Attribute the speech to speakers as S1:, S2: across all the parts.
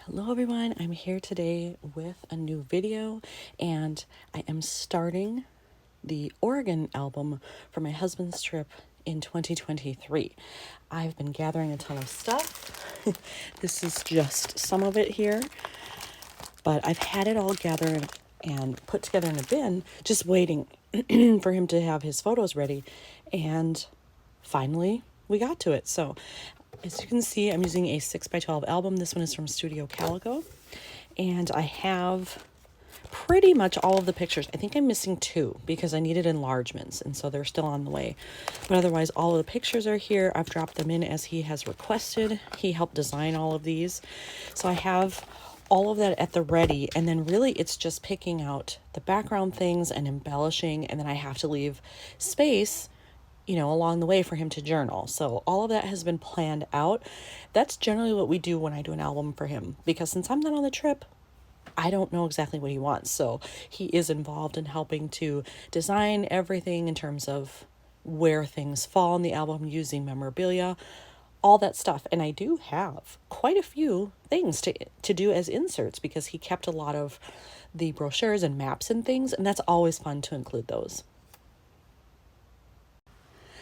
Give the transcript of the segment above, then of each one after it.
S1: Hello everyone, I'm here today with a new video and I am starting the Oregon album for my husband's trip in 2023. I've been gathering a ton of stuff. This is just some of it here, but I've had it all gathered and put together in a bin, just waiting for him to have his photos ready. And finally, we got to it. So as you can see, I'm using a 6x12 album. This one is from Studio Calico. And I have pretty much all of the pictures. I think I'm missing 2 because I needed enlargements, and so they're still on the way. But otherwise, all of the pictures are here. I've dropped them in as he has requested. He helped design all of these. So I have all of that at the ready, and then really it's just picking out the background things and embellishing, and then I have to leave space along the way for him to journal. So all of that has been planned out. That's generally what we do when I do an album for him, because since I'm not on the trip, I don't know exactly what he wants. So he is involved in helping to design everything in terms of where things fall in the album, using memorabilia, all that stuff. And I do have quite a few things to do as inserts, because he kept a lot of the brochures and maps and things, and that's always fun to include those.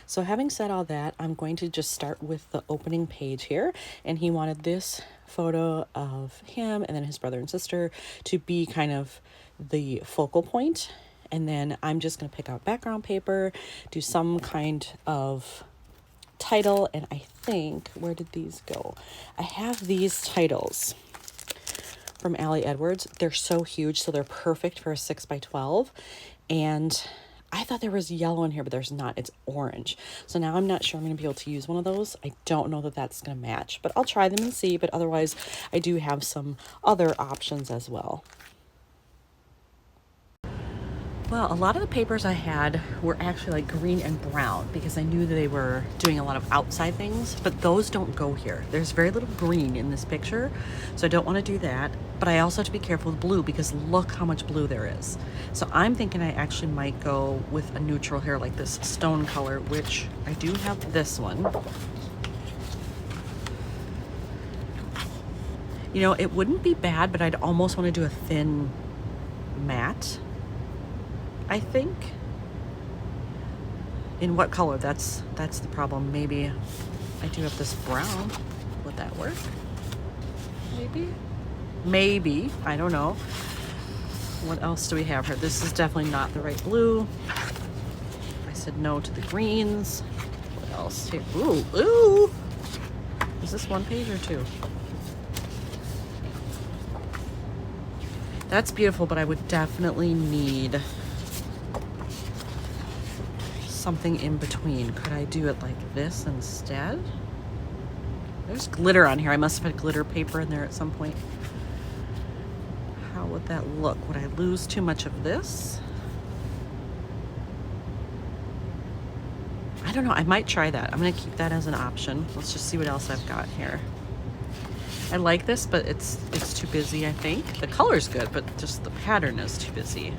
S1: So having said all that, I'm going to just start with the opening page here. And he wanted this photo of him and then his brother and sister to be kind of the focal point. And then I'm just going to pick out background paper, do some kind of title. And I think, where did these go? I have these titles from Allie Edwards. They're so huge, so they're perfect for a 6x12. And I thought there was yellow in here, but there's not. It's orange. So now I'm not sure I'm going to be able to use one of those. I don't know that that's going to match, but I'll try them and see. But otherwise, I do have some other options as well. Well, a lot of the papers I had were actually like green and brown, because I knew that they were doing a lot of outside things, but those don't go here. There's very little green in this picture, so I don't want to do that. But I also have to be careful with blue, because look how much blue there is. So I'm thinking I actually might go with a neutral here, like this stone color, which I do have this one. It wouldn't be bad, but I'd almost want to do a thin matte, I think. In what color? That's the problem. Maybe I do have this brown. Would that work? Maybe. I don't know. What else do we have here? This is definitely not the right blue. I said no to the greens. What else here? Ooh. Is this 1 page or 2? That's beautiful, but I would definitely need something in between. Could I do it like this instead? There's glitter on here. I must have had glitter paper in there at some point. How would that look? Would I lose too much of this? I don't know. I might try that. I'm going to keep that as an option. Let's just see what else I've got here. I like this, but it's too busy, I think. The color's good, but just the pattern is too busy.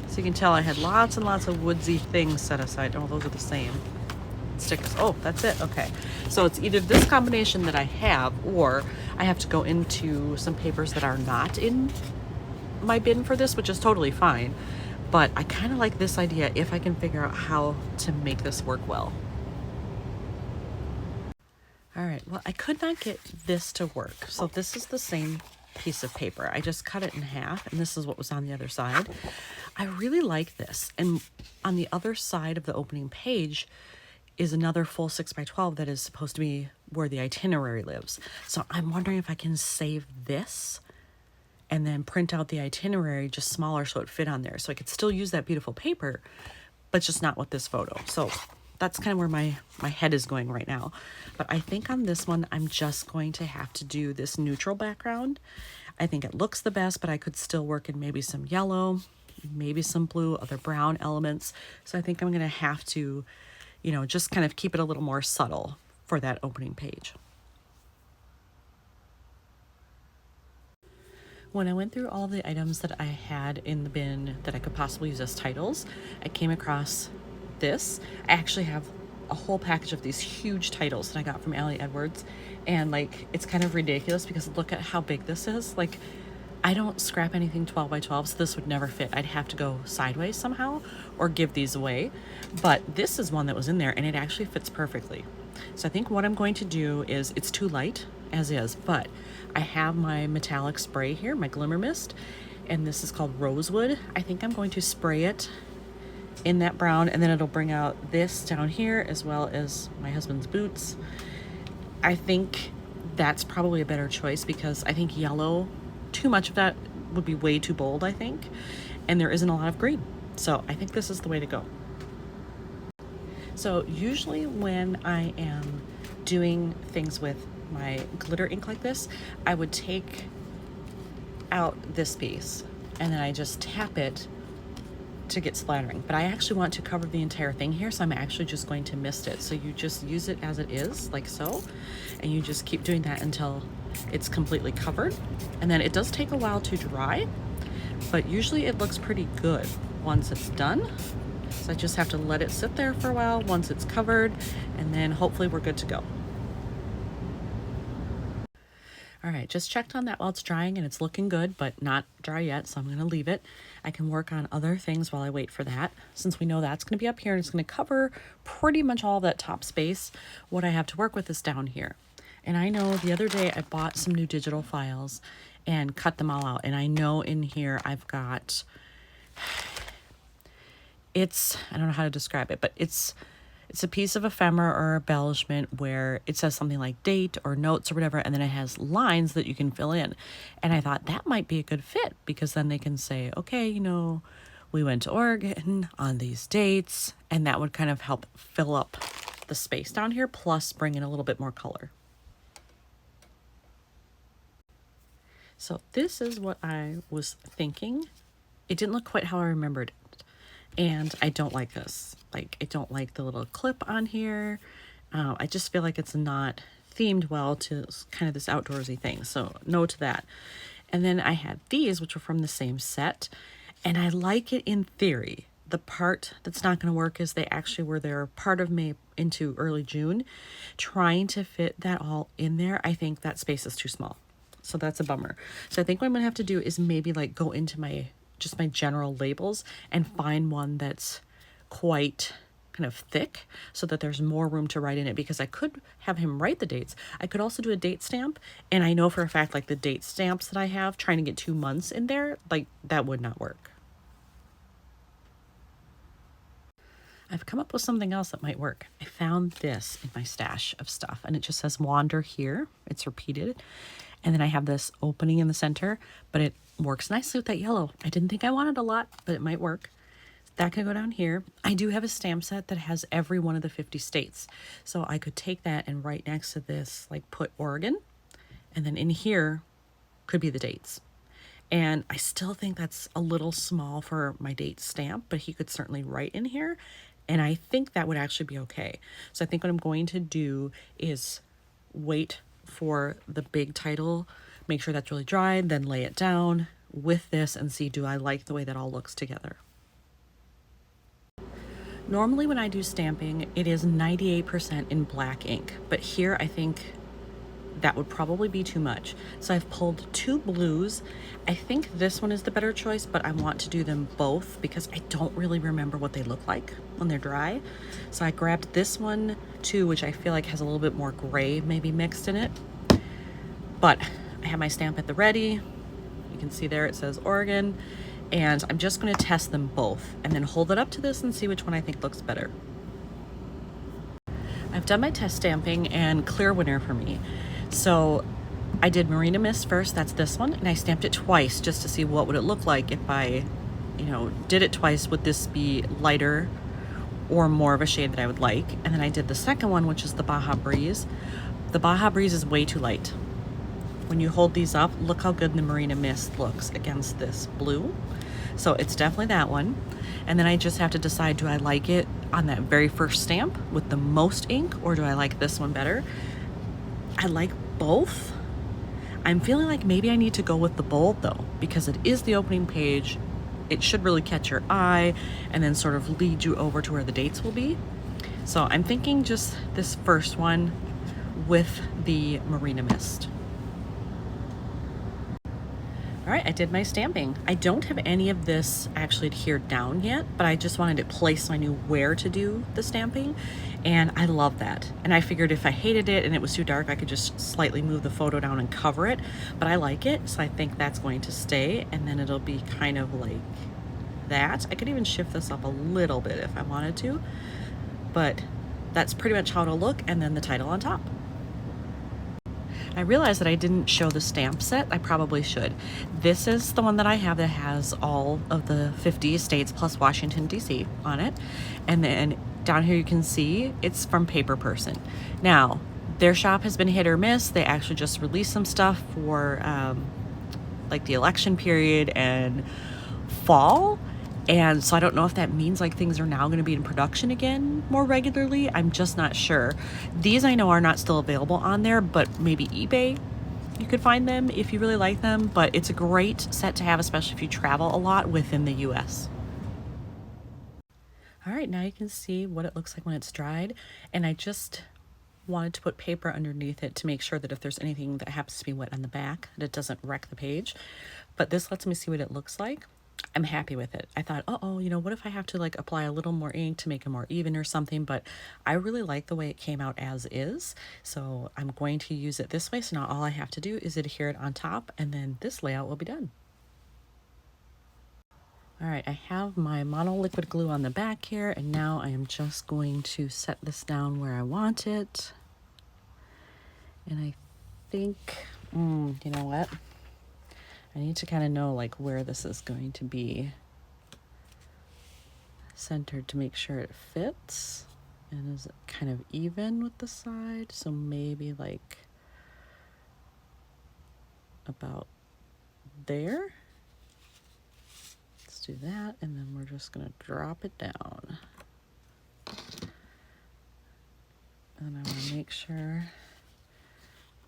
S1: So you can tell I had lots and lots of woodsy things set aside. Oh, those are the same stickers. Oh, that's it. Okay. So it's either this combination that I have, or I have to go into some papers that are not in my bin for this, which is totally fine. But I kind of like this idea if I can figure out how to make this work well. All right. Well, I could not get this to work. So this is the same piece of paper. I just cut it in half, and this is what was on the other side. I really like this. And on the other side of the opening page is another full 6x12 that is supposed to be where the itinerary lives. So I'm wondering if I can save this and then print out the itinerary just smaller so it fit on there. So I could still use that beautiful paper, but just not with this photo. So that's kind of where my head is going right now. But I think on this one, I'm just going to have to do this neutral background. I think it looks the best, but I could still work in maybe some yellow, maybe some blue, other brown elements. So I think I'm going to have to, just kind of keep it a little more subtle for that opening page. When I went through all of the items that I had in the bin that I could possibly use as titles, I came across this. I actually have a whole package of these huge titles that I got from Allie Edwards, and like it's kind of ridiculous because look at how big this is. Like, I don't scrap anything 12 by 12, so this would never fit. I'd have to go sideways somehow or give these away. But this is one that was in there and it actually fits perfectly. So I think what I'm going to do is, it's too light as is, but I have my metallic spray here, my glimmer mist, and this is called Rosewood. I think I'm going to spray it in that brown, and then it'll bring out this down here as well as my husband's boots. I think that's probably a better choice because I think yellow, too much of that would be way too bold, I think, and there isn't a lot of green. So I think this is the way to go. So usually when I am doing things with my glitter ink like this, I would take out this piece and then I just tap it to get splattering. But I actually want to cover the entire thing here, so I'm actually just going to mist it. So you just use it as it is, like so, and you just keep doing that until it's completely covered. And then it does take a while to dry, but usually it looks pretty good once it's done. So I just have to let it sit there for a while once it's covered, and then hopefully we're good to go. All right, just checked on that while it's drying and it's looking good, but not dry yet, so I'm gonna leave it. I can work on other things while I wait for that. Since we know that's gonna be up here and it's gonna cover pretty much all of that top space, what I have to work with is down here. And I know the other day I bought some new digital files and cut them all out. And I know in here I've got, I don't know how to describe it, but it's a piece of ephemera or embellishment where it says something like date or notes or whatever, and then it has lines that you can fill in. And I thought that might be a good fit because then they can say, okay, you know, we went to Oregon on these dates, and that would kind of help fill up the space down here, plus bring in a little bit more color. So this is what I was thinking. It didn't look quite how I remembered it. And I don't like this. Like, I don't like the little clip on here. I just feel like it's not themed well to kind of this outdoorsy thing. So no to that. And then I had these, which were from the same set. And I like it in theory. The part that's not going to work is they actually were there part of May into early June. Trying to fit that all in there, I think that space is too small. So that's a bummer. So I think what I'm gonna have to do is maybe like go into my general labels and find one that's quite kind of thick so that there's more room to write in it, because I could have him write the dates. I could also do a date stamp, and I know for a fact like the date stamps that I have, trying to get 2 months in there, like that would not work. I've come up with something else that might work. I found this in my stash of stuff, and it just says wander here. It's repeated. And then I have this opening in the center, but it works nicely with that yellow. I didn't think I wanted a lot, but it might work. That could go down here. I do have a stamp set that has every one of the 50 states. So I could take that and right next to this, like put Oregon, and then in here could be the dates. And I still think that's a little small for my date stamp, but he could certainly write in here. And I think that would actually be okay. So I think what I'm going to do is wait for the big title, make sure that's really dry, then lay it down with this and see, do I like the way that all looks together? Normally when I do stamping, it is 98% in black ink, but here I think that would probably be too much. So I've pulled 2 blues. I think this one is the better choice, but I want to do them both because I don't really remember what they look like when they're dry. So I grabbed this one too, which I feel like has a little bit more gray maybe mixed in it. But I have my stamp at the ready. You can see there it says Oregon, and I'm just going to test them both and then hold it up to this and see which one I think looks better. I've done my test stamping and clear winner for me. So I did Marina Mist first, that's this one, and I stamped it twice just to see what would it look like if I, did it twice. Would this be lighter or more of a shade that I would like? And then I did the second one, which is the Baja Breeze. The Baja Breeze is way too light. When you hold these up, look how good the Marina Mist looks against this blue. So it's definitely that one. And then I just have to decide, do I like it on that very first stamp with the most ink, or do I like this one better? I like both. I'm feeling like maybe I need to go with the bold though, because it is the opening page. It should really catch your eye and then sort of lead you over to where the dates will be. So I'm thinking just this first one with the Marina Mist. All right, I did my stamping. I don't have any of this actually adhered down yet, but I just wanted it placed so I knew where to do the stamping, and I love that. And I figured if I hated it and it was too dark, I could just slightly move the photo down and cover it, but I like it, so I think that's going to stay, and then it'll be kind of like that. I could even shift this up a little bit if I wanted to, but that's pretty much how it'll look, and then the title on top. I realized that I didn't show the stamp set. I probably should. This is the one that I have that has all of the 50 states plus Washington, D.C. on it. And then down here you can see it's from Paper Person. Now, their shop has been hit or miss. They actually just released some stuff for like the election period and fall. And so I don't know if that means like things are now going to be in production again more regularly. I'm just not sure. These I know are not still available on there, but maybe eBay, you could find them if you really like them. But it's a great set to have, especially if you travel a lot within the US. All right, now you can see what it looks like when it's dried. And I just wanted to put paper underneath it to make sure that if there's anything that happens to be wet on the back, that it doesn't wreck the page. But this lets me see what it looks like. I'm happy with it. I thought, oh, you know, what if I have to like apply a little more ink to make it more even or something? But I really like the way it came out as is. So I'm going to use it this way. So now all I have to do is adhere it on top, and then this layout will be done. All right, I have my mono liquid glue on the back here, and now I am just going to set this down where I want it. And I think, you know what? I need to kind of know like where this is going to be centered to make sure it fits and is kind of even with the side. So maybe like about there. Let's do that, and then we're just gonna drop it down. And I want to make sure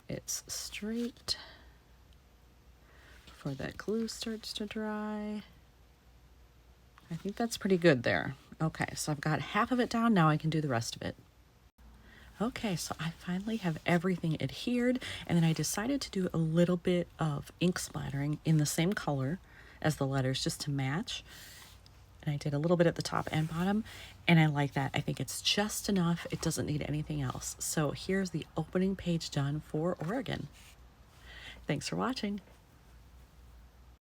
S1: it's straight before that glue starts to dry. I think that's pretty good there. Okay, so I've got half of it down. Now I can do the rest of it. Okay, so I finally have everything adhered, and then I decided to do a little bit of ink splattering in the same color as the letters just to match. And I did a little bit at the top and bottom, and I like that. I think it's just enough. It doesn't need anything else. So here's the opening page done for Oregon. Thanks for watching.